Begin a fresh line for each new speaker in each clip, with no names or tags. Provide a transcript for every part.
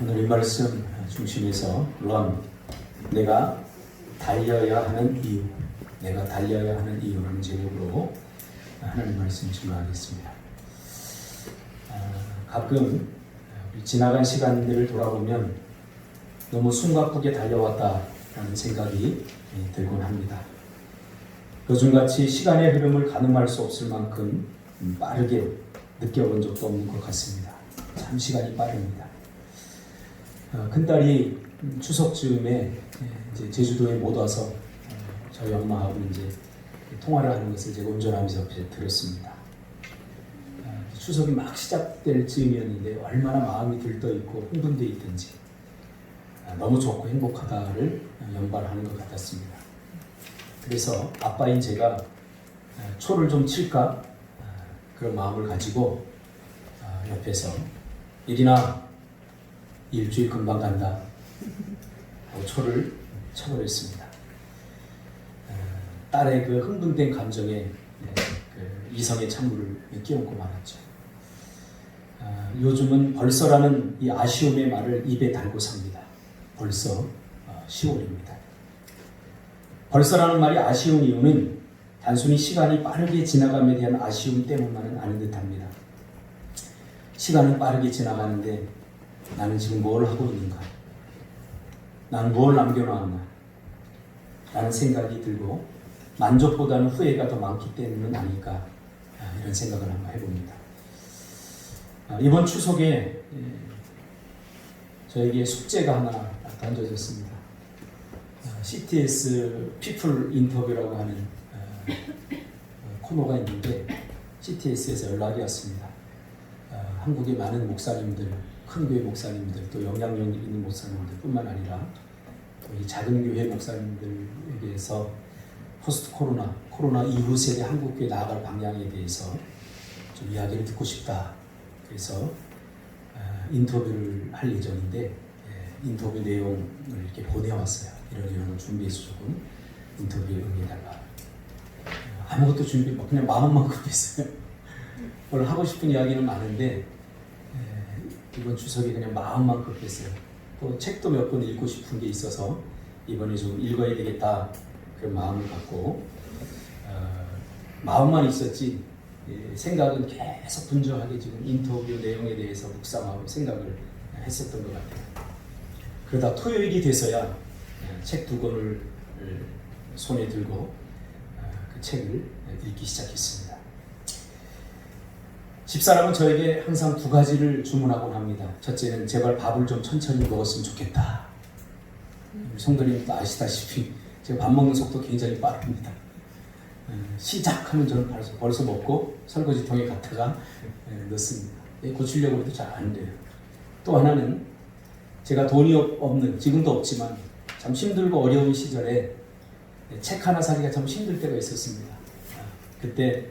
오늘 이 말씀 중심에서 내가 달려야 하는 이유, 내가 달려야 하는 이유라는 제목으로 하나님 말씀 증거하겠습니다. 가끔 지나간 시간들을 돌아보면 너무 숨가쁘게 달려왔다라는 생각이 들곤 합니다. 요즘같이 시간의 흐름을 가늠할 수 없을 만큼 빠르게 느껴본 적도 없는 것 같습니다. 참 시간이 빠릅니다. 큰딸이 추석 즈음에 이제 제주도에 못 와서 저희 엄마하고 이제 통화를 하는 것을 제가 운전하면서 들었습니다. 추석이 막 시작될 즈음이었는데 얼마나 마음이 들떠 있고 흥분되어 있든지 너무 좋고 행복하다를 연발하는 것 같았습니다. 그래서 아빠인 제가 초를 좀 칠까 그런 마음을 가지고 옆에서 일이나 일주일 금방 간다 초를 쳐버렸습니다. 딸의 그 흥분된 감정에 그 이성의 찬물을 끼얹고 말았죠. 요즘은 벌써라는 이 아쉬움의 말을 입에 달고 삽니다. 벌써 10월입니다. 벌써라는 말이 아쉬운 이유는 단순히 시간이 빠르게 지나감에 대한 아쉬움 때문만은 아닌 듯합니다. 시간은 빠르게 지나가는데 나는 지금 뭘 하고 있는가? 나는 뭘 남겨놓았나? 라는 생각이 들고 만족보다는 후회가 더 많기 때문은 아닐까 이런 생각을 한번 해봅니다. 이번 추석에 저에게 숙제가 하나 던져졌습니다. CTS 피플 인터뷰라고 하는 코너가 있는데 CTS에서 연락이 왔습니다. 한국의 많은 목사님들, 큰 교회 목사님들, 또 영향력 있는 목사님들 뿐만 아니라 또 이 작은 교회 목사님들에게서 포스트 코로나 이후 세대 한국교회 나아갈 방향에 대해서 좀 이야기를 듣고 싶다. 그래서 인터뷰를 할 예정인데 인터뷰 내용을 이렇게 보내왔어요. 이런 준비해서 조금 인터뷰에 응해달라. 아무것도 준비, 그냥 마음만 급했어요. 오늘 하고 싶은 이야기는 많은데 이번 추석에 그냥 마음만 급했어요. 또 책도 몇 권 읽고 싶은 게 있어서 이번에 좀 읽어야 되겠다 그런 마음을 갖고 마음만 있었지 생각은 계속 분주하게 지금 인터뷰 내용에 대해서 묵상하고 생각을 했었던 것 같아요. 그러다 토요일이 돼서야 책 2권을 손에 들고 그 책을 읽기 시작했습니다. 집사람은 저에게 항상 2가지를 주문하곤 합니다. 첫째는 제발 밥을 좀 천천히 먹었으면 좋겠다. 송도님도 아시다시피 제가 밥 먹는 속도 굉장히 빠릅니다. 시작하면 저는 벌써 먹고 설거지통에 갖다가 넣습니다. 고치려고 해도 잘 안 돼요. 또 하나는 제가 돈이 없는, 지금도 없지만 참 힘들고 어려운 시절에 책 하나 사기가 참 힘들 때가 있었습니다. 그때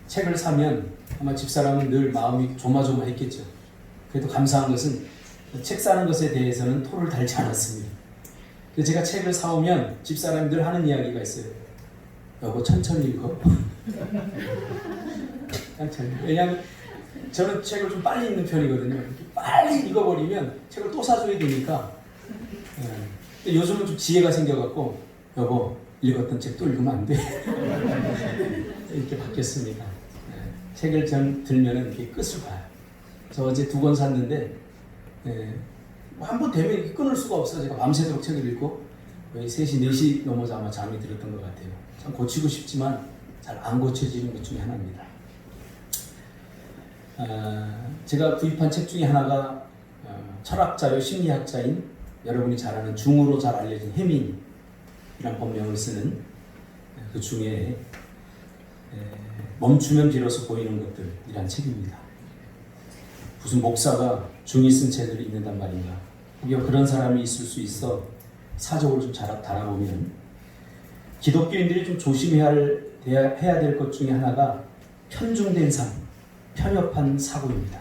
책을 사면 아마 집사람은 늘 마음이 조마조마했겠죠. 그래도 감사한 것은 책 사는 것에 대해서는 토를 달지 않았습니다. 그래서 제가 책을 사오면 집사람이 늘 하는 이야기가 있어요. 여보 천천히 읽어. 천천히. 왜냐하면 저는 책을 좀 빨리 읽는 편이거든요. 빨리 읽어버리면 책을 또 사줘야 되니까. 요즘은 좀 지혜가 생겨갖고 여보 읽었던 책 또 읽으면 안 돼. 이렇게 바뀌었습니다. 책을 들면은 이렇게 끝을 봐요. 저 어제 2권 샀는데 한 번 되면 이렇게 끊을 수가 없어요. 제가 밤새도록 책을 읽고 거의 3시, 4시 넘어서 아마 잠이 들었던 것 같아요. 참 고치고 싶지만 잘 안 고쳐지는 것 중에 하나입니다. 제가 구입한 책 중에 하나가 철학자요 심리학자인 여러분이 잘 아는 중으로 잘 알려진 해민이라는 본명을 쓰는 그 중에 멈추면 비로소 보이는 것들이란 책입니다. 무슨 목사가 중이 쓴 책을 읽는단 말인가. 혹여 그런 사람이 있을 수 있어 사적으로 좀 달아보면 기독교인들이 좀 조심해야 될 것 중에 하나가 편중된 삶, 편협한 사고입니다.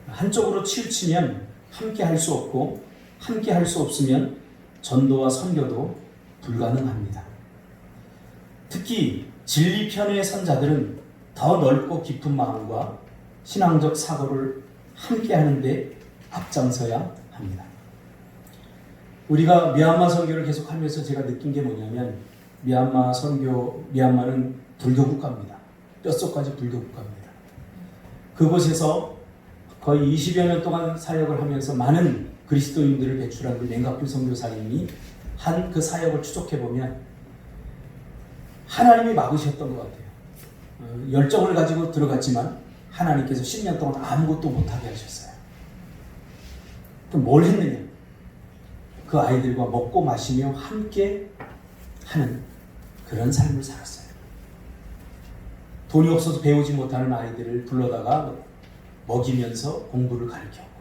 한쪽으로 치우치면 함께 할 수 없고 함께 할 수 없으면 전도와 선교도 불가능합니다. 특히 진리 편의 선자들은 더 넓고 깊은 마음과 신앙적 사고를 함께 하는데 앞장서야 합니다. 우리가 미얀마 선교를 계속하면서 제가 느낀 게 뭐냐면 미얀마는 불교 국가입니다. 뼛속까지 불교 국가입니다. 그곳에서 거의 20여 년 동안 사역을 하면서 많은 그리스도인들을 배출한 그 맹각필 선교사님이 한 그 사역을 추적해보면 하나님이 막으셨던 것 같아요. 열정을 가지고 들어갔지만 하나님께서 10년 동안 아무것도 못하게 하셨어요. 그럼 뭘 했느냐? 그 아이들과 먹고 마시며 함께 하는 그런 삶을 살았어요. 돈이 없어서 배우지 못하는 아이들을 불러다가 먹이면서 공부를 가르쳤고,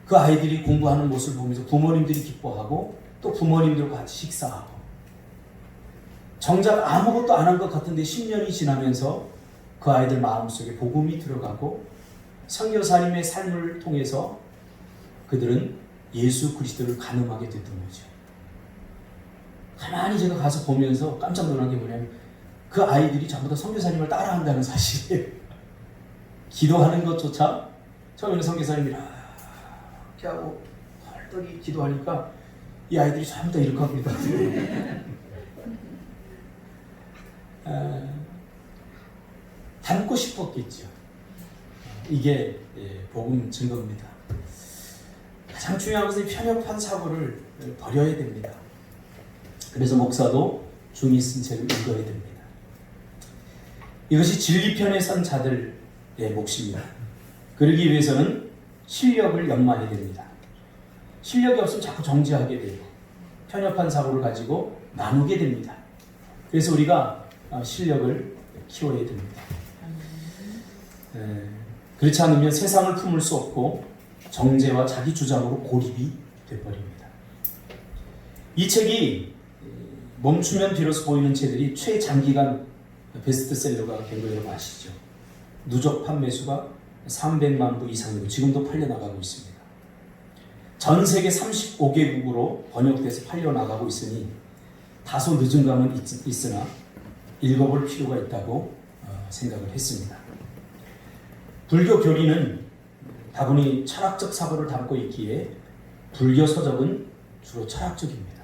그 아이들이 공부하는 모습을 보면서 부모님들이 기뻐하고 또 부모님들과 같이 식사하고, 정작 아무것도 안 한 것 같은데 10년이 지나면서 그 아이들 마음속에 복음이 들어가고 선교사님의 삶을 통해서 그들은 예수 그리스도를 가늠하게 됐던 거죠. 가만히 제가 가서 보면서 깜짝 놀란 게 뭐냐면 그 아이들이 전부 다 선교사님을 따라한다는 사실이에요. 기도하는 것조차 처음에는 선교사님이 이렇게 하고 헐떡이 기도하니까 이 아이들이 전부 다 이렇게 합니다. 닮고 싶었겠죠. 이게 복음 증거입니다. 가장 중요한 것은 편협한 사고를 버려야 됩니다. 그래서 목사도 중히 쓴 책을 읽어야 됩니다. 이것이 진리편에 선 자들의 몫입니다. 그러기 위해서는 실력을 연마해야 됩니다. 실력이 없으면 자꾸 정지하게 되고 편협한 사고를 가지고 나누게 됩니다. 그래서 우리가 실력을 키워야 됩니다. 그렇지 않으면 세상을 품을 수 없고 정죄와 자기 주장으로 고립이 되어버립니다. 이 책이 멈추면 비로소 보이는 책들이 최장기간 베스트셀러가 된 거 여러분 아시죠? 누적 판매수가 300만 부 이상이고 지금도 팔려나가고 있습니다. 전 세계 35개국으로 번역돼서 팔려나가고 있으니 다소 늦은 감은 있으나 읽어볼 필요가 있다고 생각을 했습니다. 불교 교리는 다분히 철학적 사고를 담고 있기에 불교 서적은 주로 철학적입니다.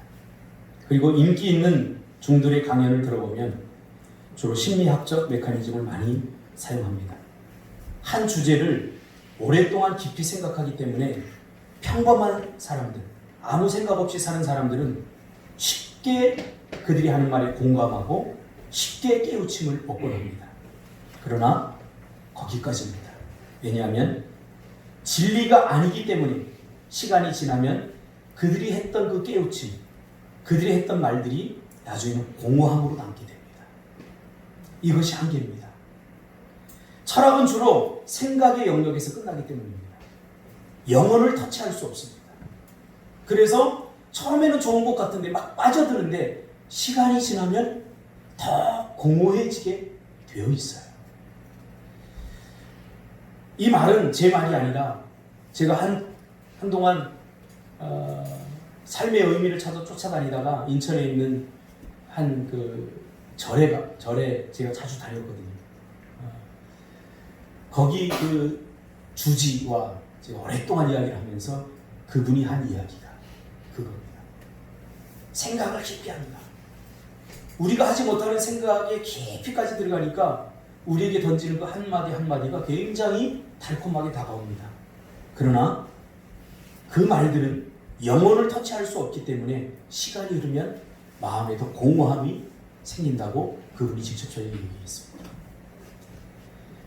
그리고 인기 있는 중들의 강연을 들어보면 주로 심리학적 메커니즘을 많이 사용합니다. 한 주제를 오랫동안 깊이 생각하기 때문에 평범한 사람들, 아무 생각 없이 사는 사람들은 쉽게 그들이 하는 말에 공감하고 쉽게 깨우침을 얻곤 합니다. 그러나 거기까지입니다. 왜냐하면 진리가 아니기 때문에 시간이 지나면 그들이 했던 그 깨우침, 그들이 했던 말들이 나중에는 공허함으로 남게 됩니다. 이것이 한계입니다. 철학은 주로 생각의 영역에서 끝나기 때문입니다. 영혼을 터치할 수 없습니다. 그래서 처음에는 좋은 것 같은데 막 빠져드는데 시간이 지나면 더 공허해지게 되어 있어요. 이 말은 제 말이 아니라 제가 한동안 삶의 의미를 찾아 쫓아다니다가 인천에 있는 한 그 절에 제가 자주 다녔거든요. 거기 그 주지와 제가 오랫동안 이야기를 하면서 그분이 한 이야기가 그겁니다. 생각을 깊이 합니다. 우리가 하지 못하는 생각에 깊이까지 들어가니까 우리에게 던지는 그 한마디 한마디가 굉장히 달콤하게 다가옵니다. 그러나 그 말들은 영혼을 터치할 수 없기 때문에 시간이 흐르면 마음에 더 공허함이 생긴다고 그분이 직접 저에게 얘기했습니다.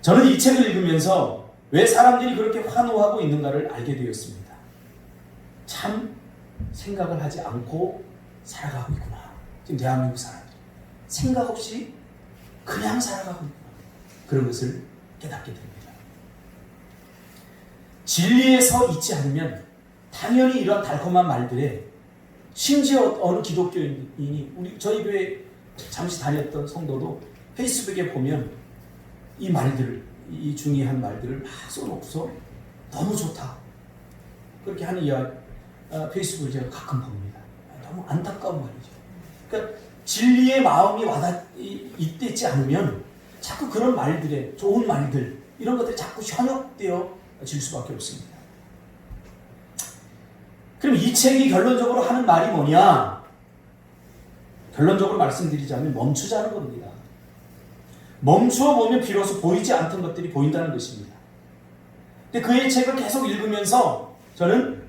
저는 이 책을 읽으면서 왜 사람들이 그렇게 환호하고 있는가를 알게 되었습니다. 참 생각을 하지 않고 살아가고 있구나. 지금 대한민국 사람들이 생각 없이 그냥 살아가고 있구나. 그런 것을 깨닫게 됩니다. 진리에 서 있지 않으면 당연히 이런 달콤한 말들에 심지어 어느 기독교인이 저희 교회 잠시 다녔던 성도도 페이스북에 보면 이 말들을, 이 중요한 말들을 막 써놓고서 너무 좋다 그렇게 하는 페이스북을 제가 가끔 봅니다. 너무 안타까운 말이죠. 그러니까 진리의 마음이 있지 않으면 자꾸 그런 말들에 좋은 말들 이런 것들이 자꾸 현혹되어 질 수밖에 없습니다. 그럼 이 책이 결론적으로 하는 말이 뭐냐? 결론적으로 말씀드리자면 멈추자는 겁니다. 멈추어 보면 비로소 보이지 않던 것들이 보인다는 것입니다. 근데 그의 책을 계속 읽으면서 저는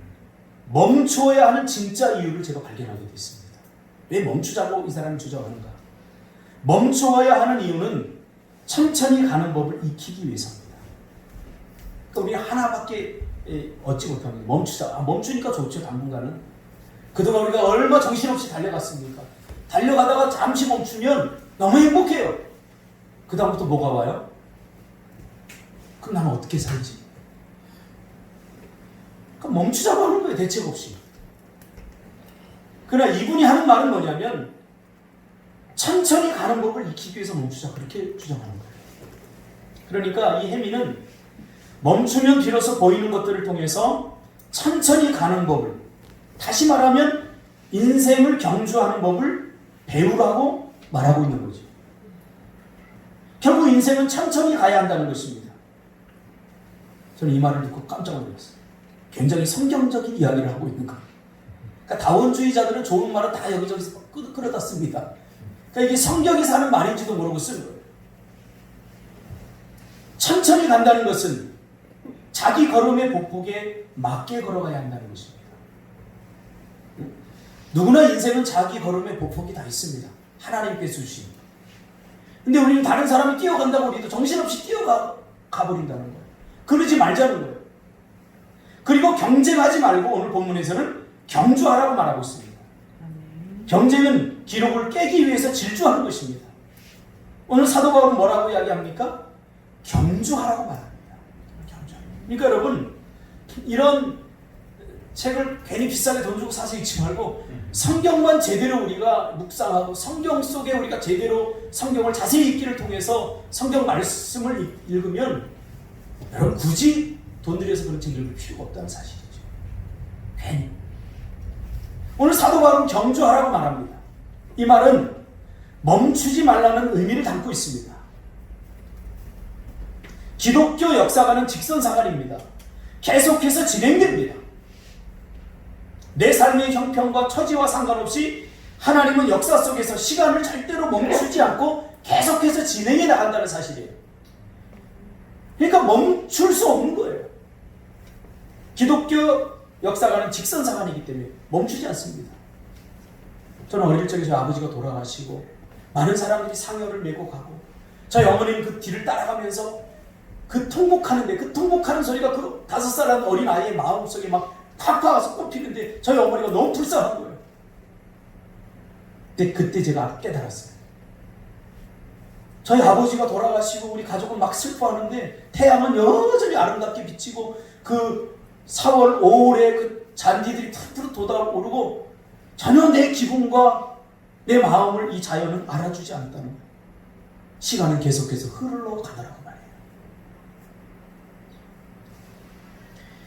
멈추어야 하는 진짜 이유를 제가 발견하게 됐습니다. 왜 멈추자고 이 사람이 주장하는가? 멈추어야 하는 이유는 천천히 가는 법을 익히기 위해서입니다. 그러니까 우리 하나밖에 얻지 못합니다. 멈추자. 멈추니까 좋죠, 당분간은. 그동안 우리가 얼마 정신없이 달려갔습니까? 달려가다가 잠시 멈추면 너무 행복해요. 그 다음부터 뭐가 와요? 그럼 나는 어떻게 살지? 그럼 멈추자고 하는 거예요, 대책 없이. 그러나 이분이 하는 말은 뭐냐면 천천히 가는 법을 익히기 위해서 멈추자, 그렇게 주장하는 거예요. 그러니까 이 해미는 멈추면 비로소 보이는 것들을 통해서 천천히 가는 법을, 다시 말하면 인생을 경주하는 법을 배우라고 말하고 있는 거죠. 결국 인생은 천천히 가야 한다는 것입니다. 저는 이 말을 듣고 깜짝 놀랐어요. 굉장히 성경적인 이야기를 하고 있는 거예요. 그러니까 다원주의자들은 좋은 말은 다 여기저기서 끌어다 씁니다. 그러니까 이게 성경에서 하는 말인지도 모르고 쓰는 거예요. 천천히 간다는 것은 자기 걸음의 보폭에 맞게 걸어가야 한다는 것입니다. 누구나 인생은 자기 걸음의 보폭이 다 있습니다. 하나님께서 주신. 근데 우리는 다른 사람이 뛰어간다고 우리도 정신없이 뛰어가버린다는 거예요. 그러지 말자는 거예요. 그리고 경쟁하지 말고 오늘 본문에서는 경주하라고 말하고 있습니다. 경쟁은 기록을 깨기 위해서 질주하는 것입니다. 오늘 사도 바울은 뭐라고 이야기합니까? 경주하라고 말합니다. 그러니까 여러분, 이런 책을 괜히 비싸게 돈 주고 사서 읽지 말고 성경만 제대로 우리가 묵상하고 성경 속에 우리가 제대로 성경을 자세히 읽기를 통해서 성경 말씀을 읽으면 여러분 굳이 돈 들여서 그런 책을 읽을 필요가 없다는 사실이죠. 괜히. 오늘 사도 바울은 경주하라고 말합니다. 이 말은 멈추지 말라는 의미를 담고 있습니다. 기독교 역사가는 직선상관입니다. 계속해서 진행됩니다. 내 삶의 형편과 처지와 상관없이 하나님은 역사 속에서 시간을 절대로 멈추지 않고 계속해서 진행해 나간다는 사실이에요. 그러니까 멈출 수 없는 거예요. 기독교 역사가는 직선상관이기 때문에 멈추지 않습니다. 저는 어릴 적에 저희 아버지가 돌아가시고 많은 사람들이 상여를 메고 가고 저희 어머니는 그 뒤를 따라가면서 그 통곡하는데 그 통곡하는 소리가 그 5살 어린 아이의 마음속에 막 팍팍 꼽히는데 저희 어머니가 너무 불쌍한 거예요. 근데 그때 제가 깨달았어요. 저희 아버지가 돌아가시고 우리 가족은 막 슬퍼하는데 태양은 여전히 아름답게 비치고 그 4월 5월에 그 잔디들이 푸르푸르 돋아오르고 전혀 내 기분과 내 마음을 이 자연은 알아주지 않았다는 거예요. 시간은 계속해서 흘러가더라고 말이에요.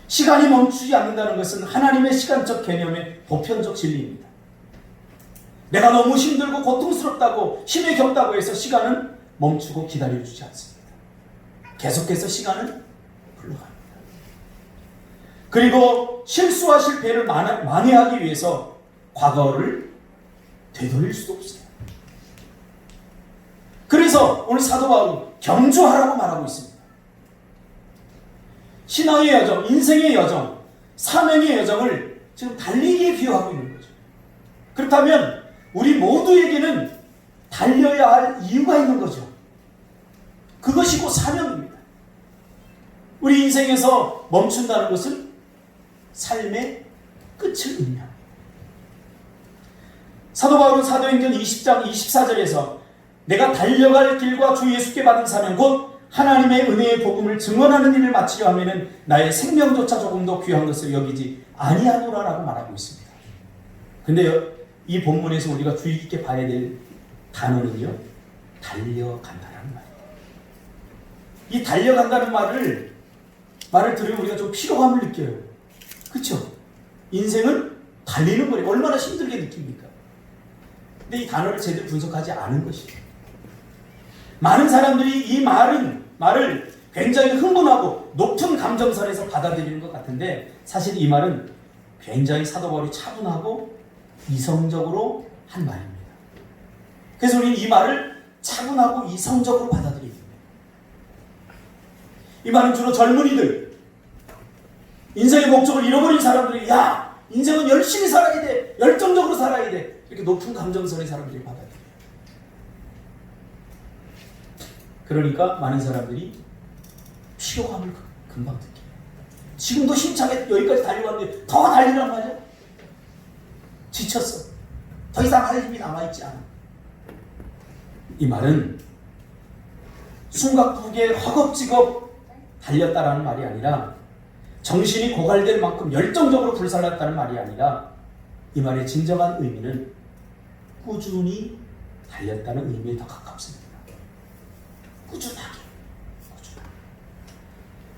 시간이 멈추지 않는다는 것은 하나님의 시간적 개념의 보편적 진리입니다. 내가 너무 힘들고 고통스럽다고 힘에 겹다고 해서 시간은 멈추고 기다려주지 않습니다. 계속해서 시간은 흘러갑니다. 그리고 실수와 실패를 만회하기 위해서 과거를 되돌릴 수도 없어요. 그래서 오늘 사도 바울은 경주하라고 말하고 있습니다. 신앙의 여정, 인생의 여정, 사명의 여정을 지금 달리기에 비유하고 있는 거죠. 그렇다면 우리 모두에게는 달려야 할 이유가 있는 거죠. 그것이 곧 사명입니다. 우리 인생에서 멈춘다는 것은 삶의 끝을 의미합니다. 사도 바울은 사도행전 20장 24절에서 내가 달려갈 길과 주 예수께 받은 사명 곧 하나님의 은혜의 복음을 증언하는 일을 마치려 하면은 나의 생명조차 조금 더 귀한 것을 여기지 아니하노라라고 말하고 있습니다. 근데 이 본문에서 우리가 주의 깊게 봐야 될 단어는요, 달려간다는 말이에요. 이 달려간다는 말을 들으면 우리가 좀 피로감을 느껴요. 그렇죠? 인생은 달리는 거예요. 얼마나 힘들게 느낍니까? 근데 이 단어를 제대로 분석하지 않은 것이에요. 많은 사람들이 이 말을 굉장히 흥분하고 높은 감정선에서 받아들이는 것 같은데 사실 이 말은 굉장히 사도 바울이 차분하고 이성적으로 한 말입니다. 그래서 우리는 이 말을 차분하고 이성적으로 받아들여야 됩니다. 이 말은 주로 젊은이들, 인생의 목적을 잃어버린 사람들이 야, 인생은 열심히 살아야 돼, 열정적으로 살아야 돼, 이렇게 높은 감정선의 사람들이 받아들여요. 그러니까 많은 사람들이 피로감을 금방 느껴요. 지금도 힘차게 여기까지 달려왔는데 더 달리란 말이야? 지쳤어. 더 이상 할 힘이 남아있지 않아. 이 말은 숨가쁘게 허겁지겁 달렸다라는 말이 아니라 정신이 고갈될 만큼 열정적으로 불살랐다는 말이 아니라 이 말의 진정한 의미는 꾸준히 달렸다는 의미에 더 가깝습니다. 꾸준하게.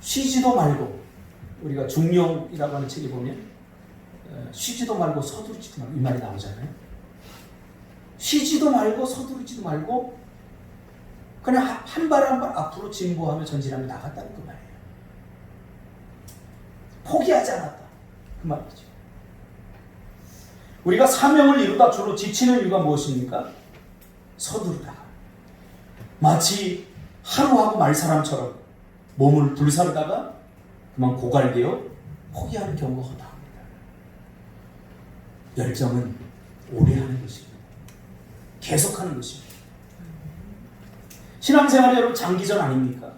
쉬지도 말고, 우리가 중용이라고 하는 책에 보면 쉬지도 말고 서두르지도 말고 이 말이 나오잖아요. 쉬지도 말고 서두르지도 말고 그냥 한 발 한 발 앞으로 진보하며 전진하며 나갔다는 그 말이에요. 포기하지 않았다. 그 말이죠. 우리가 사명을 이루다 주로 지치는 이유가 무엇입니까? 서두르다. 마치 하루하고 말사람처럼 몸을 불사르다가 그만 고갈되어 포기하는 경우가 허다합니다. 열정은 오래 하는 것입니다. 계속하는 것입니다. 신앙생활이 여러분 장기전 아닙니까?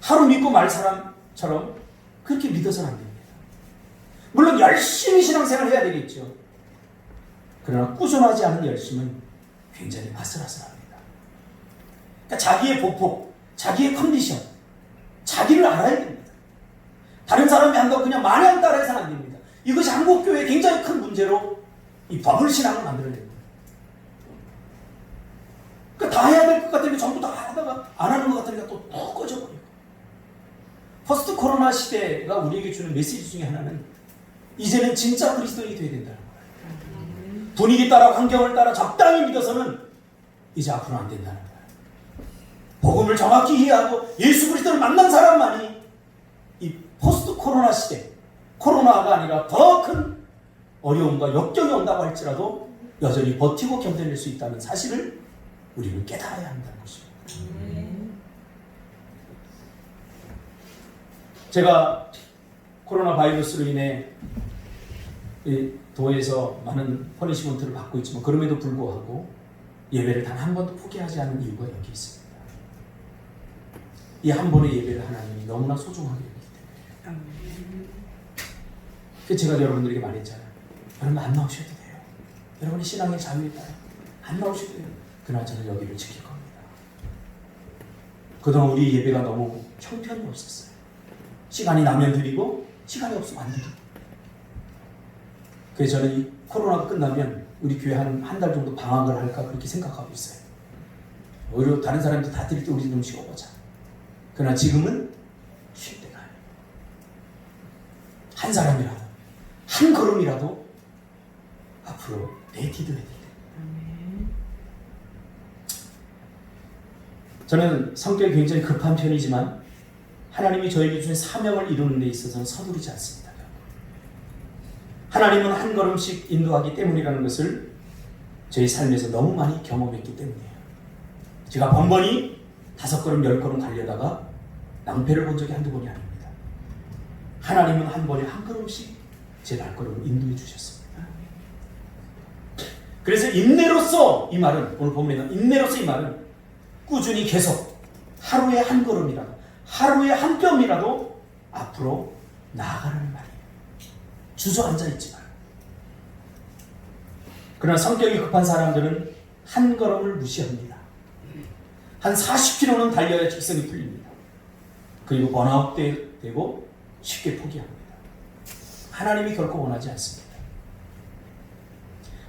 하루 믿고 말 사람처럼 그렇게 믿어서는 안 됩니다. 물론 열심히 신앙생활을 해야 되겠죠. 그러나 꾸준하지 않은 열심은 굉장히 아슬아슬합니다. 그러니까 자기의 보폭, 자기의 컨디션, 자기를 알아야 됩니다. 다른 사람이 한다고 그냥 마냥 따라해서는 안 됩니다. 이것이 한국교회의 굉장히 큰 문제로 이 버블신앙을 만들어냅니다. 그러니까 다 해야 될 것 같으니까 전부 다 하다가 안 하는 것 같으니까 또 푹 꺼져버리고. 포스트 코로나 시대가 우리에게 주는 메시지 중에 하나는 이제는 진짜 그리스도인이 되어야 된다는 거예요. 분위기 따라 환경을 따라 적당히 믿어서는 이제 앞으로 안 된다는 거예요. 복음을 정확히 이해하고 예수 그리스도를 만난 사람만이 이 포스트 코로나 시대, 코로나가 아니라 더 큰 어려움과 역경이 온다고 할지라도 여전히 버티고 견뎌낼 수 있다는 사실을 우리는 깨달아야 한다는 것입니다. 제가 코로나 바이러스로 인해 도에서 많은 퍼니시먼트를 받고 있지만 그럼에도 불구하고 예배를 단 한 번도 포기하지 않은 이유가 여기 있습니다. 이 한 번의 예배를 하나님이 너무나 소중하게 여기기 때문에. 그래서 제가 여러분들에게 말했잖아요. 여러분 안 나오셔도 돼요. 여러분의 신앙의 자유에 따라 안 나오셔도 돼요. 그러나 저는 여기를 지킬 겁니다. 그동안 우리 예배가 너무 형편이 없었어요. 시간이 나면 드리고 시간이 없으면 안 드리고. 그래서 저는 이 코로나가 끝나면 우리 교회 한 달 정도 방학을 할까 그렇게 생각하고 있어요. 오히려 다른 사람들 다 드릴 때 우리 좀 쉬어보자. 그러나 지금은 쉴 때가 아니에요. 한 사람이라도 한 걸음이라도 앞으로 내디뎌야 돼요. 저는 성격이 굉장히 급한 편이지만 하나님이 저에게 주신 사명을 이루는 데 있어서는 서두르지 않습니다. 하나님은 한 걸음씩 인도하기 때문이라는 것을 저희 삶에서 너무 많이 경험했기 때문이에요. 제가 번번이 5걸음 10걸음 달려다가 낭패를 본 적이 한두 번이 아닙니다. 하나님은 한 번에 한 걸음씩 제 발걸음을 인도해 주셨습니다. 그래서 인내로서 이 말은, 오늘 본문에 인내로서 이 말은 꾸준히 계속 하루에 한 걸음이라도, 하루에 한 뼘이라도 앞으로 나아가라는 말이에요. 주저앉아 있지 마요. 그러나 성격이 급한 사람들은 한 걸음을 무시합니다. 한 40km는 달려야 직성이 풀립니다. 그리고 번아웃 되고 쉽게 포기합니다. 하나님이 결코 원하지 않습니다.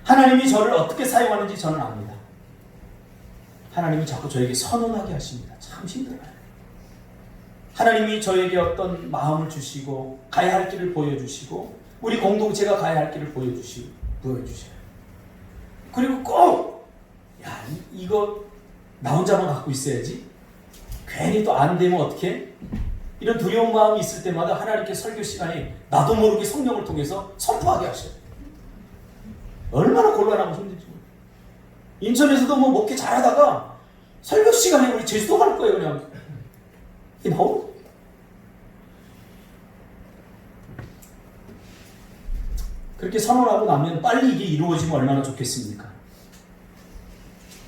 하나님이 저를 어떻게 사용하는지 저는 압니다. 하나님이 자꾸 저에게 선언하게 하십니다. 참 힘들어요. 하나님이 저에게 어떤 마음을 주시고 가야 할 길을 보여주시고 우리 공동체가 가야 할 길을 보여주셔요. 그리고 꼭 이거 나 혼자만 갖고 있어야지. 괜히 또 안 되면 어떻게? 이런 두려운 마음이 있을 때마다 하나님께 설교 시간에 나도 모르게 성령을 통해서 선포하게 하셔요. 얼마나 곤란하고 힘들지. 인천에서도 뭐 목회 잘하다가 설교 시간에 우리 제주도 갈 거예요. 그냥 이게 나오고. 그렇게 선언하고 나면 빨리 이게 이루어지면 얼마나 좋겠습니까?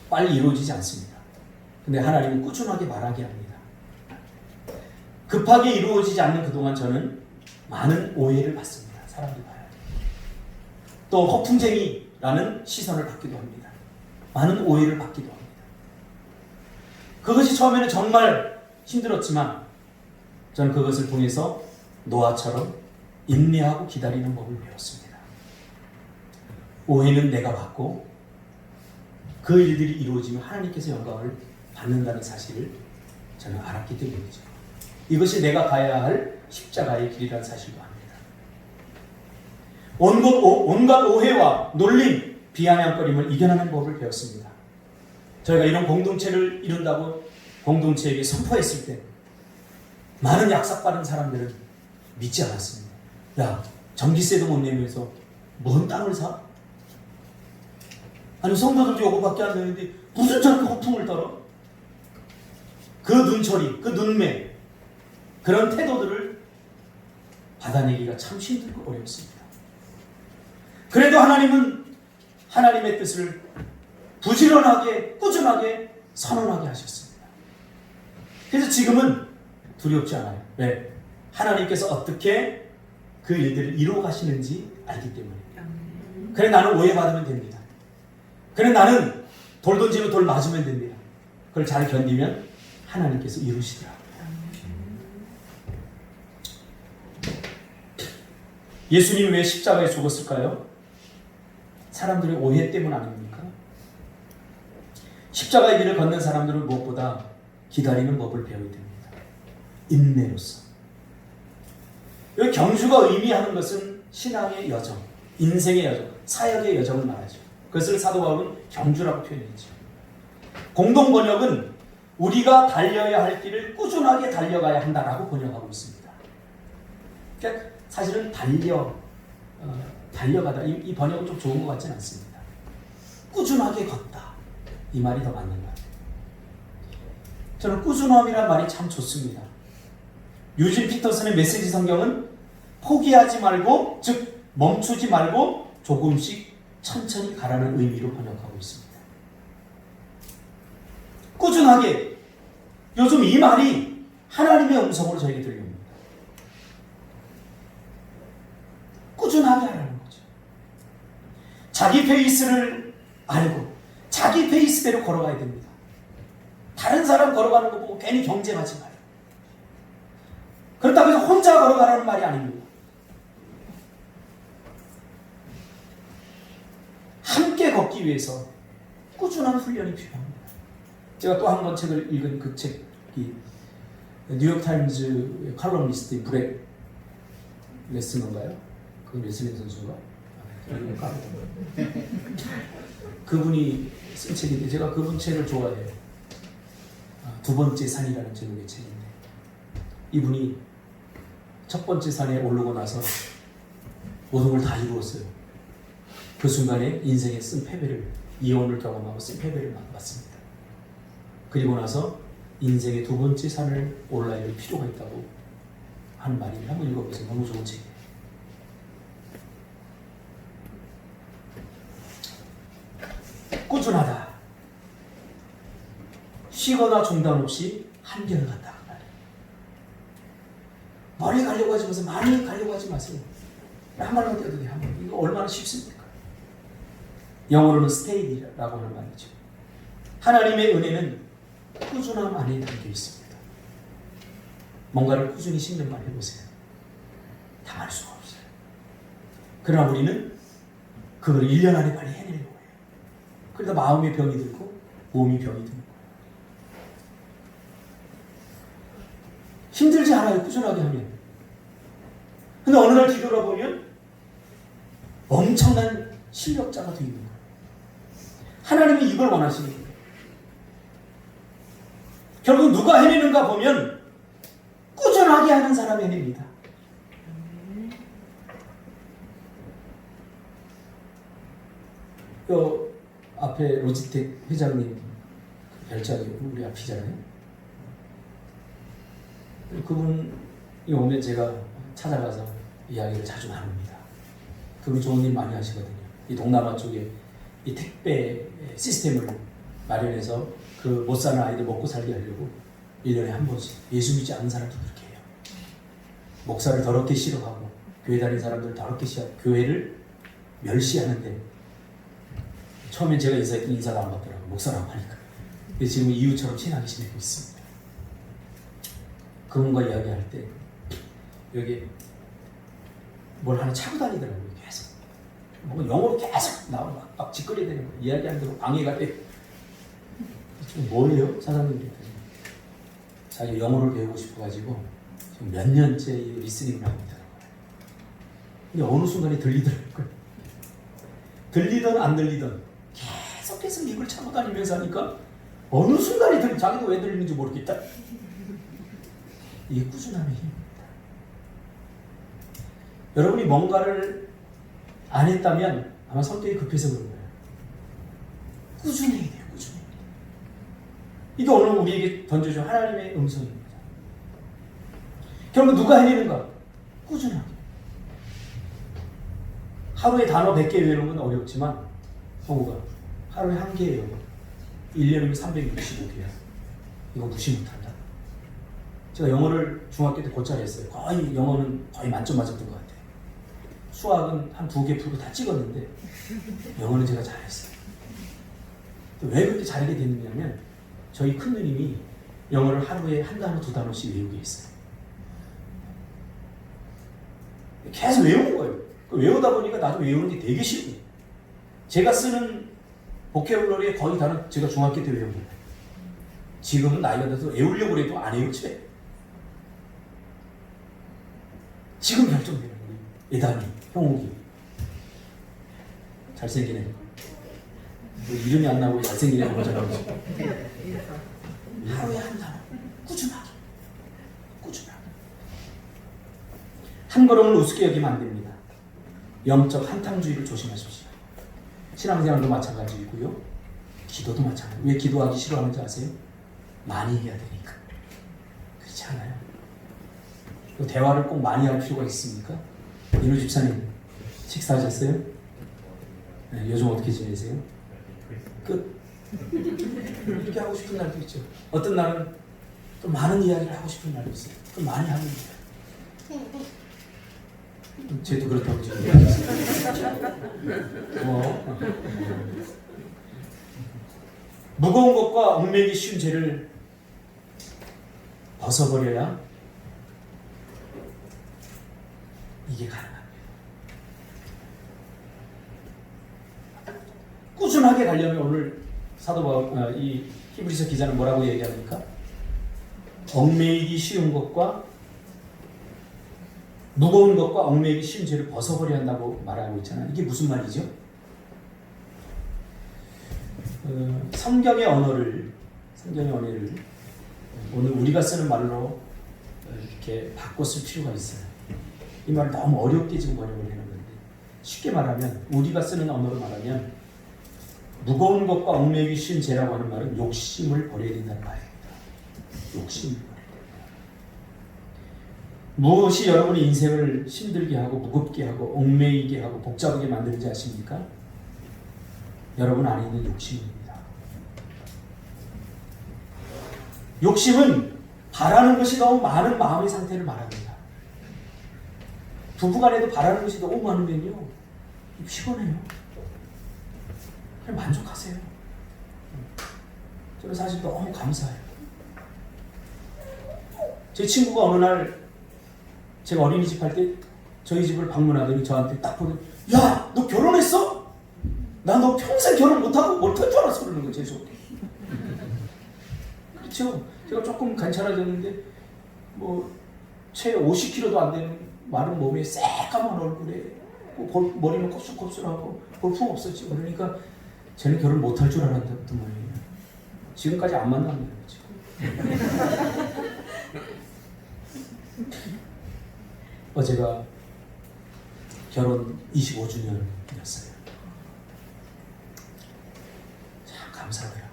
빨리 이루어지지 않습니다. 근데 하나님은 꾸준하게 말하게 합니다. 급하게 이루어지지 않는 그동안 저는 많은 오해를 받습니다. 사람들이 봐요. 또 허풍쟁이라는 시선을 받기도 합니다. 많은 오해를 받기도 합니다. 그것이 처음에는 정말 힘들었지만 저는 그것을 통해서 노아처럼 인내하고 기다리는 법을 배웠습니다. 오해는 내가 받고 그 일들이 이루어지면 하나님께서 영광을 받는다는 사실을 저는 알았기 때문이죠. 이것이 내가 가야 할 십자가의 길이라는 사실도 압니다. 온갖 오해와 놀림, 비아냥거림을 이겨내는 법을 배웠습니다. 저희가 이런 공동체를 이룬다고 공동체에게 선포했을 때 많은 약삭받은 사람들은 믿지 않았습니다. 야, 전기세도 못 내면서 뭔 땅을 사? 아니 성도들도 요거밖에 안 되는데 무슨 저렇게 허풍을 떨어? 그 눈초리, 그 눈매, 그런 태도들을 받아내기가 참 힘들고 어렵습니다. 그래도 하나님은 하나님의 뜻을 부지런하게 꾸준하게 선언하게 하셨습니다. 그래서 지금은 두렵지 않아요. 왜? 하나님께서 어떻게 그 일들을 이루어 가시는지 알기 때문에. 그래 나는 오해받으면 됩니다. 그래 나는 돌 던지면 돌 맞으면 됩니다. 그걸 잘 견디면 하나님께서 이루시더라고요. 예수님이 왜 십자가에 죽었을까요? 사람들의 오해 때문 아닙니까? 십자가의 길을 걷는 사람들은 무엇보다 기다리는 법을 배워야 됩니다. 인내로서. 여기 경주가 의미하는 것은 신앙의 여정, 인생의 여정, 사역의 여정을 말하죠. 그것을 사도 바울은 경주라고 표현했죠. 공동 번역은 우리가 달려야 할 길을 꾸준하게 달려가야 한다라고 번역하고 있습니다. 그러니까 사실은 달려가다 이 번역은 좀 좋은 것 같지는 않습니다. 꾸준하게 걷다 이 말이 더 맞는 것 같아요. 저는 꾸준함이란 말이 참 좋습니다. 유진 피터슨의 메시지 성경은 포기하지 말고 즉 멈추지 말고 조금씩 천천히 가라는 의미로 번역하고 있습니다. 꾸준하게 요즘 이 말이 하나님의 음성으로 저에게 들려옵니다. 꾸준하게 하라는 거죠. 자기 페이스를 알고 자기 페이스대로 걸어가야 됩니다. 다른 사람 걸어가는 거 보고 괜히 경쟁하지 마요. 그렇다고 해서 혼자 걸어가라는 말이 아닙니다. 함께 걷기 위해서 꾸준한 훈련이 필요합니다. 제가 또 한 권 책을 읽은 그 책이 뉴욕타임즈 칼럼니스트인 브렉 레스너인가요? 그 레슬링 선수가? 그분이 쓴 책인데 제가 그분 책을 좋아해요. 두 번째 산이라는 제목의 책인데 이분이 첫 번째 산에 오르고 나서 모든 걸 다 이루었어요. 그 순간에 인생에 쓴 패배를, 이혼을 경험하고 쓴 패배를 맞습니다. 그리고 나서 인생의 두 번째 산을 올라야 할 필요가 있다고 하는 말이 한번 읽어보세요. 너무 좋은 책이에요. 꾸준하다. 쉬거나 중단 없이 한결같다. 멀리 가려고 하지 마세요. 많이 가려고 하지 마세요. 한 발만 뛰어도 돼요. 이거 얼마나 쉽습니까? 영어로는 stay라고 하는 말이죠. 하나님의 은혜는 꾸준함 안에 담겨 있습니다. 뭔가를 꾸준히 10년만 해보세요. 당할 수가 없어요. 그러나 우리는 그걸 1년 안에 빨리 해내려고 해요. 그러다 마음의 병이 들고 몸이 병이 드는 거예요. 힘들지 않아요. 꾸준하게 하면. 근데 어느 날 뒤돌아보면 엄청난 실력자가 되어 있는 거예요. 하나님이 이걸 원하시는 거예요. 결국 누가 해내는가 보면 꾸준하게 하는 사람이 해냅니다. 요 앞에 로지텍 회장님 별장이 우리 앞이잖아요. 그분이 오면 제가 찾아가서 이야기를 자주 나눕니다. 그분이 좋은 일 많이 하시거든요. 이 동남아 쪽에 이 택배 시스템을 마련해서 그 못 사는 아이들 먹고 살게 하려고 1년에 한 번씩 예수 믿지 않는 사람도 그렇게 해요. 목사를 더럽게 싫어하고 교회 다니는 사람들을 더럽게 싫어하고 교회를 멸시하는데 처음엔 제가 인사했더니 인사도 안 받더라고요. 목사라고 하니까. 근데 지금 이웃처럼 친하게 지내고 있습니다. 그분과 이야기할 때 여기 뭘 하나 차고 다니더라고요. 계속 뭔가 영어로 계속 나오고 막 짓거리대는 거 이야기하는 대로 방해가 돼. 지금 뭐예요? 사장님이 그랬더니 자기 영어를 배우고 싶어가지고 지금 몇 년째 리스닝을 하고 있더라고요. 근데 어느 순간에 들리더라고요. 들리든 안 들리든 계속 입을 차고 다니면서 하니까 어느 순간에 자기도 왜 들리는지 모르겠다. 이게 꾸준함의 힘입니다. 여러분이 뭔가를 안 했다면 아마 성격이 급해서 그런 거예요. 꾸준해야 돼요. 꾸준히. 이게 오늘 우리에게 던져준 하나님의 음성입니다. 결국 누가 해내는가? 꾸준하게. 하루에 단어 100개 외우는 건 어렵지만 성우가 하루에 1개예요. 1년이면 365개야. 이거 무시 못한다. 제가 영어를 중학교 때 곧잘 했어요. 거의 영어는 거의 만점 맞았던 것 같아요. 수학은 한 2개 풀고 다 찍었는데 영어는 제가 잘했어요. 왜 그렇게 잘하게 됐느냐면 저희 큰 누님이 영어를 하루에 1단어 2단어씩 외우게 했어요. 계속 외우는 거예요. 외우다 보니까 나도 외우는 게 되게 쉽고 제가 쓰는 보케블러리의 거의 다는 제가 중학교 때 외운 거예요. 지금은 나이가 들어서 외우려고 해도 안 외우지. 지금 결정되는 거예요. 예단이, 형욱이. 잘생기네. 뭐 이름이 안 나오고 잘생기네 하고 전화오지. 하루에 1단어. 꾸준하게. 한 걸음을 우습게 여기면 안 됩니다. 영적 한탕주의를 조심하십시오. 신앙생활도 마찬가지이고요. 기도도 마찬가지예요. 왜 기도하기 싫어하는지 아세요? 많이 해야 되니까. 그렇지 않아요? 대화를 꼭 많이 할 필요가 있습니까? 인우 집사님, 식사하셨어요? 네, 요즘 어떻게 지내세요? 끝. 이렇게 하고 싶은 날도 있죠. 어떤 날은 또 많은 이야기를 하고 싶은 날도 있어요. 또 많이 하는 거예요. 쟤도 그렇다고 지금 무거운 것과 얽매기 쉬운 죄를 벗어버려야 이게 가능합니다. 꾸준하게 가려면 오늘 사도 바울 이 히브리서 기자는 뭐라고 얘기합니까? 얽매이기 쉬운 것과 무거운 것과 얽매이기 쉬운 죄를 벗어버려야 한다고 말하고 있잖아요. 이게 무슨 말이죠? 성경의 언어를 오늘 우리가 쓰는 말로 이렇게 바꿔 쓸 필요가 있어요. 이 말을 너무 어렵게 지금 번역을 해놓은 건데 쉽게 말하면 우리가 쓰는 언어로 말하면 무거운 것과 얽매이기 쉬운 죄라고 하는 말은 욕심을 버려야 된다는 말입니다. 욕심을 버려야 된다. 무엇이 여러분의 인생을 힘들게 하고 무겁게 하고 얽매이게 하고 복잡하게 만드는지 아십니까? 여러분 안에 있는 욕심입니다. 욕심은 바라는 것이 너무 많은 마음의 상태를 말합니다. 부부간에도 바라는 것이 너무 많으면요 피곤해요. 그냥 만족하세요. 저는 사실 너무 감사해요. 제 친구가 어느 날 제가 어린이집 할 때 저희 집을 방문하더니 저한테 딱 보더니 야, 너 결혼했어? 나 너 평생 결혼 못하고 못할 줄 알았어 그러는 거예요. 재수 없게. 그렇죠. 제가 조금 괜찮아졌는데 채 50kg도 안 되는 마른 몸에 새까만 얼굴에 머리는 곱슬곱슬하고 볼품 없었지. 그러니까 쟤는 결혼 못할 줄 알았단 말이에요. 지금까지 안 만납니다. 지금. 어제가 결혼 25주년이었어요. 참 감사하더라고요.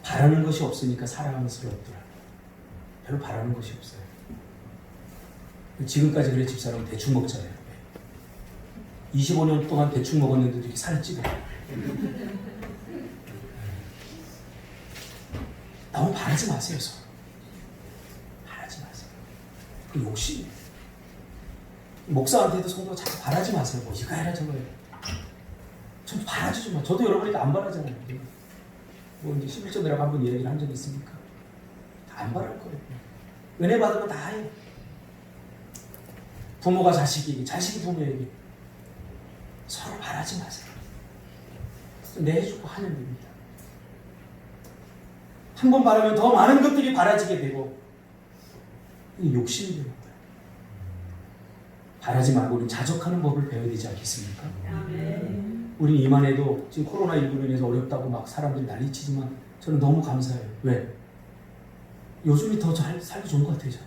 바라는 것이 없으니까 사랑스럽더라고요. 별로 바라는 것이 없어요. 지금까지 그래 집사람은 대충 먹잖아요. 25년 동안 대충 먹었는데도 이렇게 살이 찌더라고요. 너무 바라지 마세요. 서로. 바라지 마세요. 그 욕심이에요. 목사한테도 성도가 자꾸 바라지 마세요. 뭐 이거 해라 저거 해라. 좀 바라지 좀 마. 저도 여러분이 안 바라잖아요. 뭐 이제 11조들하고 한번 얘기를 한 적이 있습니까? 다 안 바랄 거예요. 은혜 받으면 다 해요. 부모가 자식에게, 자식이 부모에게 서로 바라지 마세요. 내주고 하면 됩니다. 한 번 바라면 더 많은 것들이 바라지게 되고 이게 욕심이 되는 거예요. 바라지 말고 우리는 자족하는 법을 배워야 되지 않겠습니까? 우리 이만해도 지금 코로나19로 인해서 어렵다고 막 사람들이 난리치지만 저는 너무 감사해요. 왜? 요즘이 더 살기 좋은 것 같아요. 저는.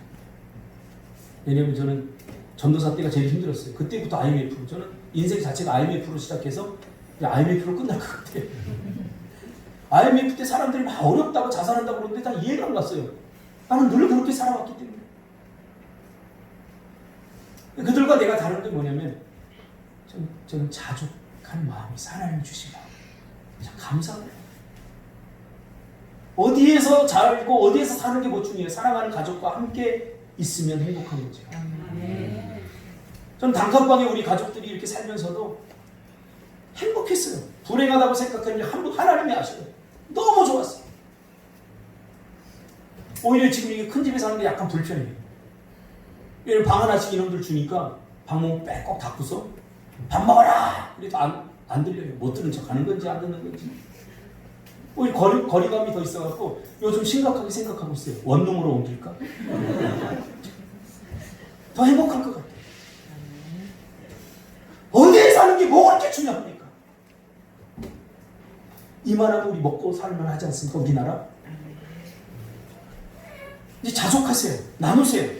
왜냐면 저는 전도사 때가 제일 힘들었어요. 그때부터 IMF. 저는 인생 자체가 IMF로 시작해서 IMF로 끝날 것 같아요. IMF 때 사람들이 막 어렵다고 자살한다고 그러는데 다 이해가 안 갔어요. 나는 늘 그렇게 살아왔기 때문에. 그들과 내가 다른 게 뭐냐면 저는 자족한 마음이 하나님이 주신 마음. 참 감사해요. 어디에서 살고 어디에서 사는 게 뭐 중요해요. 사랑하는 가족과 함께 있으면 행복한 거죠. 저는 단칸방에 우리 가족들이 이렇게 살면서도 행복했어요. 불행하다고 생각했는데 하나님이 아셔요. 너무 좋았어요. 오히려 지금 이게 큰 집에 사는데 약간 불편해요. 방 하나씩 이놈들 주니까 방문 빼꼭 닫고서 밥 먹어라! 그래도 안 들려요. 못 들은 척 하는 건지 안 듣는 건지. 오히려 거리감이 더 있어갖고 요즘 심각하게 생각하고 있어요. 원룸으로 옮길까? 더 행복할 것 같아요. 어디에 사는 게 뭐가 그렇게 중요합니까? 이만하면 우리 먹고 살만 하지 않습니까? 우리나라? 이제 자족하세요. 나누세요.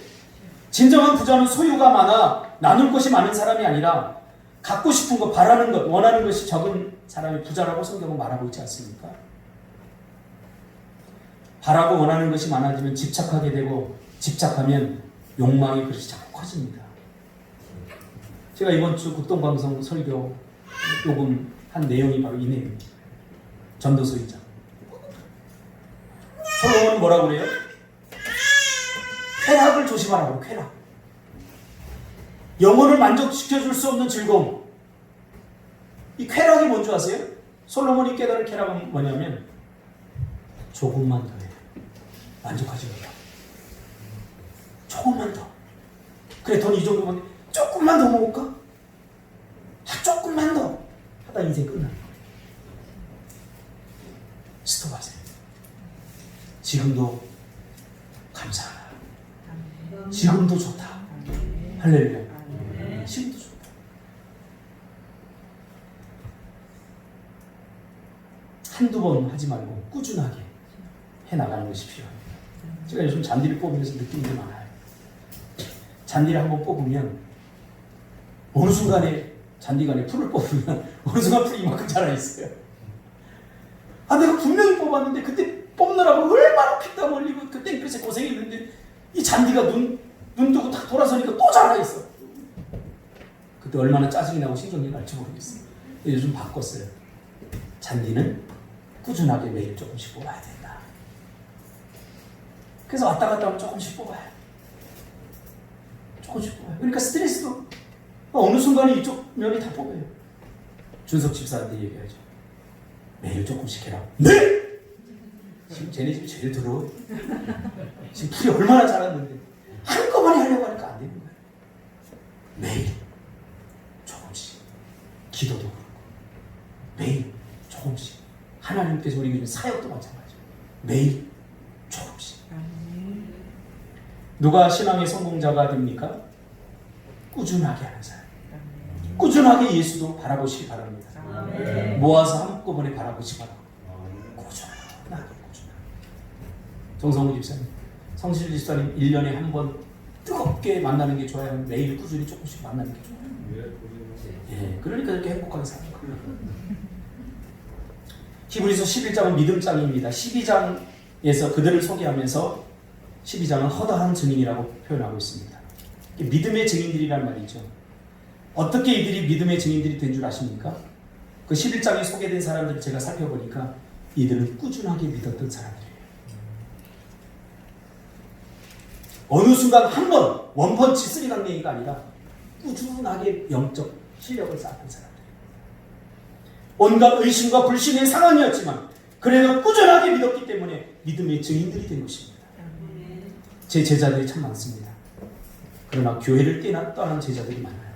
진정한 부자는 소유가 많아 나눌 것이 많은 사람이 아니라 갖고 싶은 것, 바라는 것, 원하는 것이 적은 사람이 부자라고 성경은 말하고 있지 않습니까? 바라고 원하는 것이 많아지면 집착하게 되고 집착하면 욕망이 그릇이 자꾸 커집니다. 제가 이번 주 국동방송 설교 녹음한 내용이 바로 이 내용입니다. 전도서 2장. 솔로몬은 뭐라고 그래요? 쾌락을 조심하라고. 쾌락. 영혼을 만족시켜줄 수 없는 즐거움. 이 쾌락이 뭔지 아세요? 솔로몬이 깨달은 쾌락은 뭐냐면 조금만 더 해. 만족하지 마라. 조금만 더. 그래, 돈 이 정도면 조금만 더 먹을까? 조금만 더 하다 인생 끝나. 스톱하세요. 지금도 감사하다. 지금도 좋다. 할렐루야. 지금도 좋다. 한두 번 하지 말고 꾸준하게 해나가는 것이 필요합니다. 제가 요즘 잔디를 뽑으면서 느끼는 게 많아요. 잔디를 한번 뽑으면 어느 순간에 잔디가 내 풀을 뽑으면 어느 순간 풀이 이만큼 자라있어요. 내가 분명히 뽑았는데 그때 뽑느라고 얼마나 피땀 흘리고 그 땡볕에 고생했는데 이 잔디가 눈 뜨고 딱 돌아서니까 또 자라있어. 그때 얼마나 짜증이 나고 신경이 날지 모르겠어요. 요즘 바꿨어요. 잔디는 꾸준하게 매일 조금씩 뽑아야 된다. 그래서 왔다 갔다 하면 조금씩 뽑아요. 조금씩 뽑아요. 그러니까 스트레스도 어느 순간에 이쪽 면이 다 뽑아요. 준석 집사한테 얘기하죠. 매일 조금씩 해라. 네! 지금 쟤네 집이 제일 더러워요. 지금 풀이 얼마나 자랐는데 한꺼번에 하려고 하니까 안 되는 거예요. 매일 조금씩. 기도도 그렇고 매일 조금씩. 하나님께서 우리 요즘 사역도 마찬가지예요. 매일 조금씩. 누가 신앙의 성공자가 됩니까? 꾸준하게 하는 사람. 꾸준하게 예수도 바라보시기 바랍니다. 모아서 한꺼번에 바라보지 말고 꾸준하게. 정성우 집사님, 성실 집사님 1년에 한 번 뜨겁게 만나는 게 좋아요? 매일 꾸준히 조금씩 만나는 게 좋아요? 예, 그러니까 이렇게 행복하게 사는 거예요. 히브리서 11장은 믿음장입니다. 12장에서 그들을 소개하면서 12장은 허다한 증인이라고 표현하고 있습니다. 믿음의 증인들이란 말이죠. 어떻게 이들이 믿음의 증인들이 된 줄 아십니까? 그 11장에 소개된 사람들을 제가 살펴보니까 이들은 꾸준하게 믿었던 사람들이에요. 어느 순간 한 번 원펀치 쓰리강냉이가 아니라 꾸준하게 영적 실력을 쌓았던 사람들이에요. 온갖 의심과 불신의 상황이었지만 그래도 꾸준하게 믿었기 때문에 믿음의 증인들이 된 것입니다. 제 제자들이 참 많습니다. 그러나 교회를 떠난 제자들이 많아요.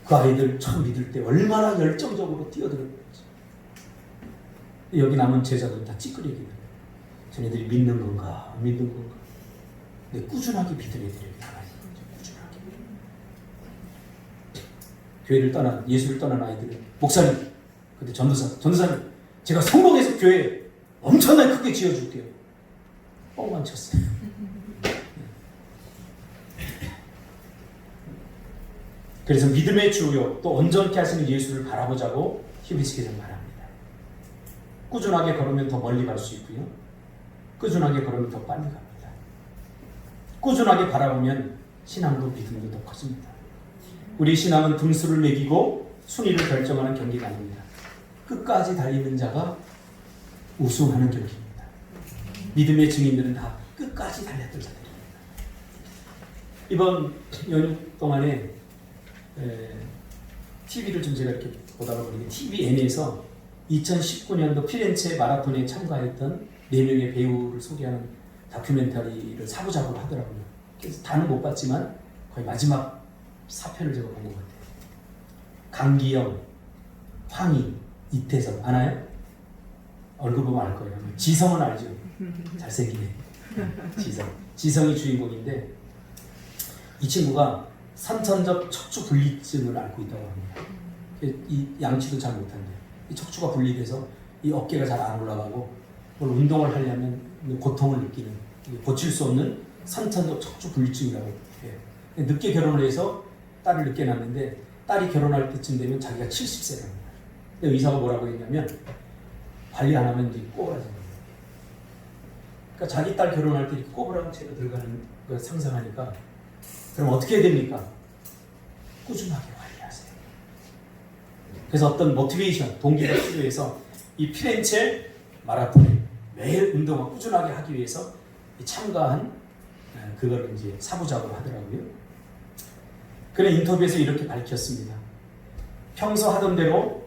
그 아이들 처음 믿을 때 얼마나 열정적으로 뛰어들었는지. 여기 남은 제자들은 다 찌끄레기들. 쟤네들이 믿는 건가 안 믿는 건가. 근데 꾸준하게 믿는 애들이 많아요. 꾸준하게. 교회를 떠난, 예수를 떠난 아이들은 목사님, 근데 전도사님 제가 성공해서 교회 엄청나게 크게 지어줄게요. 뻥만 쳤어요. 그래서 믿음의 주요 또 온전케 하시는 예수를 바라보자고 히브리서에서 말합니다. 꾸준하게 걸으면 더 멀리 갈 수 있고요. 꾸준하게 걸으면 더 빨리 갑니다. 꾸준하게 바라보면 신앙도 믿음도 더 커집니다. 우리 신앙은 등수를 매기고 순위를 결정하는 경기가 아닙니다. 끝까지 달리는 자가 우승하는 경기입니다. 믿음의 증인들은 다 끝까지 달렸던 자들입니다. 이번 연휴 동안에 TV를 좀 제가 이렇게 보다가 보니까 TVN에서 2019년도 피렌체 마라톤에 참가했던 4명의 배우를 소개하는 다큐멘터리를 사부작으로 하더라고요. 그래서 다는 못 봤지만 거의 마지막 4편을 제가 본 것 같아요. 강기영, 황희, 이태석 아나요? 얼굴 보면 알 거예요. 지성은 알죠? 잘생기네. 지성이 주인공인데 이 친구가 선천적 척추 분리증을 앓고 있다고 합니다. 이 양치도 잘 못한대요. 이 척추가 분리돼서 이 어깨가 잘 안 올라가고 뭘 운동을 하려면 고통을 느끼는, 고칠 수 없는 선천적 척추 분리증이라고 해요. 늦게 결혼을 해서 딸을 늦게 낳는데 딸이 결혼할 때쯤 되면 자기가 70세랍니다. 근데 의사가 뭐라고 했냐면 관리 안 하면 이제 꼬부라져요. 그러니까 자기 딸 결혼할 때 이렇게 꼬부라진 채로 들어가는 걸 상상하니까 그럼 어떻게 해야 됩니까? 꾸준하게 관리하세요. 그래서 어떤 모티베이션, 동기가 필요해서 이 피렌체 마라톤에 매일 운동을 꾸준하게 하기 위해서 참가한 그걸 이제 사부작으로 하더라고요. 그는 인터뷰에서 이렇게 밝혔습니다. 평소 하던 대로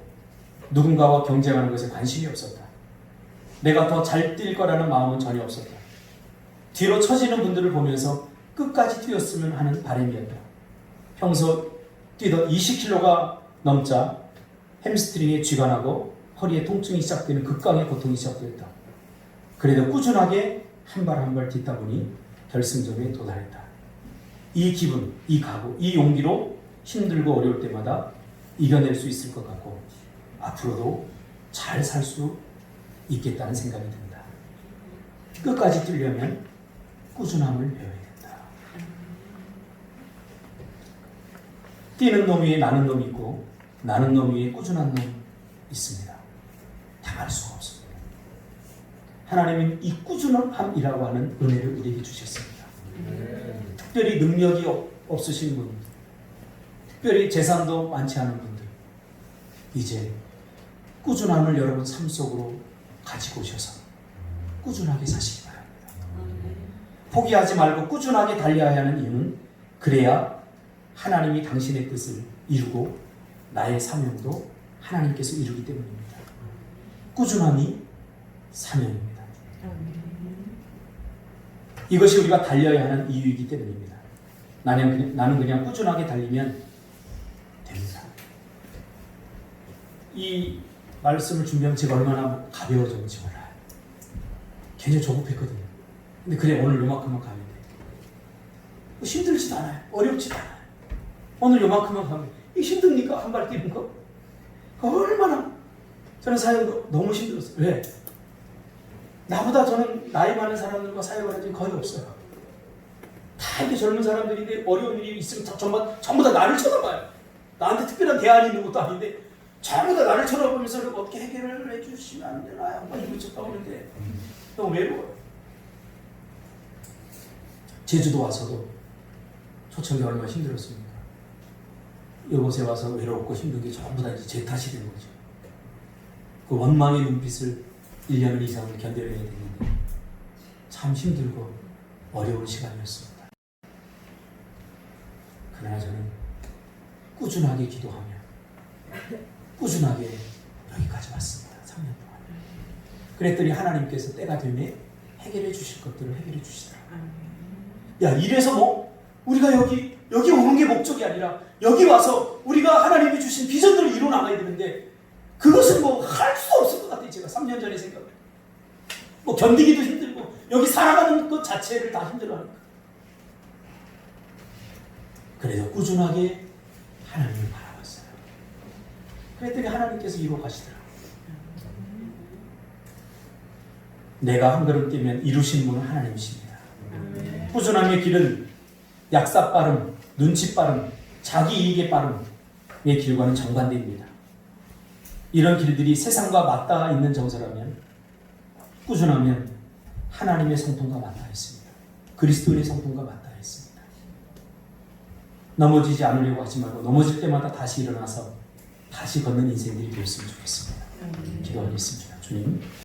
누군가와 경쟁하는 것에 관심이 없었다. 내가 더 잘 뛸 거라는 마음은 전혀 없었다. 뒤로 처지는 분들을 보면서 끝까지 뛰었으면 하는 바람이었다. 평소 뛰던 20km가 넘자 햄스트링에 쥐가 나고 허리에 통증이 시작되는 극강의 고통이 시작되었다. 그래도 꾸준하게 한 발 한 발 뛰다 보니 결승점에 도달했다. 이 기분, 이 각오, 이 용기로 힘들고 어려울 때마다 이겨낼 수 있을 것 같고 앞으로도 잘 살 수 있겠다는 생각이 든다. 끝까지 뛰려면 꾸준함을 배워야 된다. 뛰는 놈 위에 나는 놈이 있고 나는 놈 위에 꾸준한 놈이 있습니다. 당할 수가 없습니다. 하나님은 이 꾸준함이라고 하는 은혜를 우리에게 주셨습니다. 특별히 능력이 없으신 분, 특별히 재산도 많지 않은 분들, 이제 꾸준함을 여러분 삶 속으로 가지고 오셔서 꾸준하게 사시기 바랍니다. 포기하지 말고 꾸준하게 달려야 하는 이유는 그래야 하나님이 당신의 뜻을 이루고 나의 사명도 하나님께서 이루기 때문입니다. 꾸준함이 사명입니다. 이것이 우리가 달려야 하는 이유이기 때문입니다. 나는 그냥 꾸준하게 달리면 됩니다. 이 말씀을 준비하면 제가 얼마나 가벼워졌는지 몰라요. 굉장히 조급했거든요. 근데 그래 오늘 요만큼만 가면 돼. 힘들지도 않아요. 어렵지도 않아요. 오늘 요만큼만 가면 이게 힘듭니까? 한 발 뛰는 거? 얼마나 저는 사역도 너무 힘들었어요. 왜? 나보다 저는 저는 나이 많은 사람들과 사역을 한 적이 거의 없어요. 다 이렇게 젊은 사람들인데 어려운 일이 있으면 전부 다 나를 쳐다봐요. 나한테 특별한 대안이 있는 것도 아닌데 전부 다 나를 쳐다보면서 어떻게 해결을 해주시면 안 되나요? 막 이러고 쳐다보는데 너무 외로워요. 제주도 와서도 초청이 얼마나 힘들었습니까? 이곳에 와서 외롭고 힘든 게 전부 다 이제 제 탓이 된 거죠. 그 원망의 눈빛을 1년 이상을 견뎌내야 되는데 참 힘들고 어려운 시간이었습니다. 그러나 저는 꾸준하게 기도하며 꾸준하게 여기까지 왔습니다. 3년 동안. 그랬더니 하나님께서 때가 되면 해결해 주실 것들을 해결해 주시더라고요. 야, 이래서 뭐 우리가 여기 오는 게 목적이 아니라 여기 와서 우리가 하나님이 주신 비전들을 이루어 나가야 되는데 그것은 뭐 할 수 없을 것 같아요. 제가 3년 전에 생각을. 뭐 견디기도 힘들고 여기 살아가는 것 자체를 다 힘들어하니까. 그래서 꾸준하게 하나님을 바라봤어요. 그랬더니 하나님께서 이루어 가시더라고요. 내가 한 걸음 뛰면 이루신 분은 하나님이십니다. 꾸준함의 길은 약사 빠름, 눈치 빠름, 자기 이익의 빠름의 길과는 정반대입니다. 이런 길들이 세상과 맞닿아 있는 정서라면 꾸준하면 하나님의 성품과 맞닿아 있습니다. 그리스도의 성품과 맞닿아 있습니다. 넘어지지 않으려고 하지 말고 넘어질 때마다 다시 일어나서 다시 걷는 인생들이 되었으면 좋겠습니다. 기도하겠습니다. 주님.